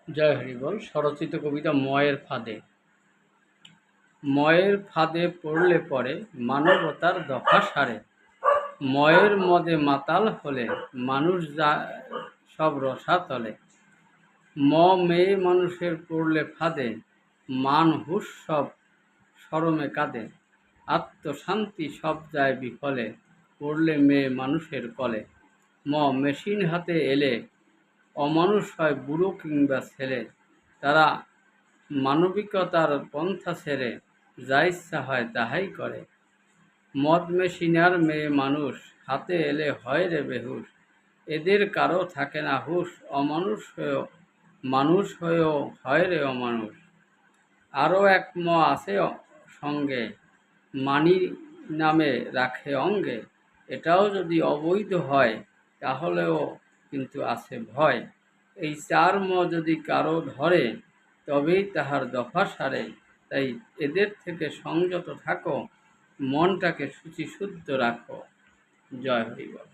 জয় হরিবল। স্বরচিত কবিতা ময়ের ফাঁদে। ময়ের ফাঁদে পড়লে পরে মানবতার দফা সারে। ময়ের মদে মাতাল হলে মানুষ যায় সব রসাতলে। মেয়ে মানুষের পড়লে ফাঁদে মান হুঁশ সব শরমে কাঁদে। আত্মশান্তি সব যায় বিফলে পড়লে মেয়ে মানুষের কলে। মেশিন হাতে এলে অমানুষ হয় বুড়ো কিংবা ছেলে। তারা মানবিকতার পন্থা ছেড়ে যা ইচ্ছা হয় তাহাই করে। মদ মেশিনার মেয়ে মানুষ হাতে এলে হয় রে বেহুশ। এদের কারো থাকে না হুঁশ, অমানুষ হয়েও মানুষ হয়েও হয় রে অমানুষ। আরও এক আছে সঙ্গে, মানি নামে রাখে অঙ্গে। এটাও যদি অবৈধ হয় তাহলেও কিন্তু আছে ভয়। এই চার যদি কারো ধরে তবেই তাহার দফা সারে। তাই এদের থেকে সংযত থাকো, মনটাকে শুচিশুদ্ধ রাখো। জয় হরিবল।